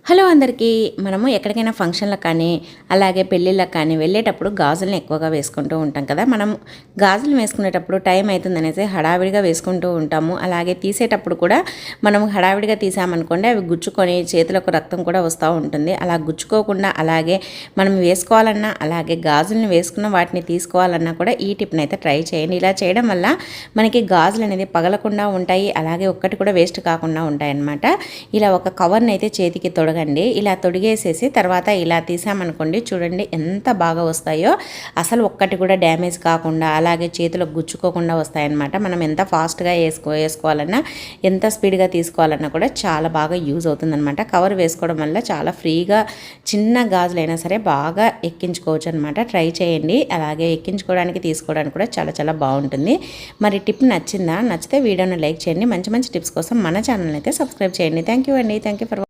Hello అందరికీ మనము ఎక్కడికైనా ఫంక్షన్లకు కానీ అలాగే పెళ్ళిళ్ళకి కానీ వెళ్ళేటప్పుడు గాజులను ఎక్కువగా వేసుకుంటూ ఉంటాం కదా. మనం గాజులు వేసుకునేటప్పుడు టైం అవుతుందనేసి హడావిడిగా వేసుకుంటూ ఉంటాము. అలాగే తీసేటప్పుడు కూడా మనం హడావిడిగా తీసామనుకోండి అవి గుచ్చుకొని చేతులకు రక్తం కూడా వస్తూ ఉంటుంది. అలా గుచ్చుకోకుండా అలాగే మనం వేసుకోవాలన్నా అలాగే గాజులను వేసుకున్న వాటిని తీసుకోవాలన్నా కూడా ఈ టిప్ని అయితే ట్రై చేయండి. ఇలా చేయడం వల్ల మనకి గాజులు అనేది పగలకుండా ఉంటాయి, అలాగే ఒక్కటి కూడా వేస్ట్ కాకుండా ఉంటాయి అన్నమాట. ఇలా ఒక కవర్ని అయితే చేతికి తొడగండి. ఇలా తొడిగేసేసి తర్వాత ఇలా తీసామనుకోండి, చూడండి ఎంత బాగా వస్తాయో. అసలు ఒక్కటి కూడా డ్యామేజ్ కాకుండా అలాగే చేతులకు గుచ్చుకోకుండా వస్తాయన్నమాట. మనం ఎంత ఫాస్ట్గా వేసుకోవాలన్నా ఎంత స్పీడ్గా తీసుకోవాలన్నా కూడా చాలా బాగా యూజ్ అవుతుందన్నమాట. కవర్ వేసుకోవడం వల్ల చాలా ఫ్రీగా చిన్న గాజులైనా సరే బాగా ఎక్కించుకోవచ్చు అనమాట. ట్రై చేయండి. అలాగే ఎక్కించుకోవడానికి తీసుకోవడానికి కూడా చాలా చాలా బాగుంటుంది. మరి టిప్ నచ్చిందా? నచ్చితే వీడియోని లైక్ చేయండి. మంచి మంచి టిప్స్ కోసం మన ఛానల్ అయితే సబ్స్క్రైబ్ చేయండి. థ్యాంక్ యూ అండి. Thank you for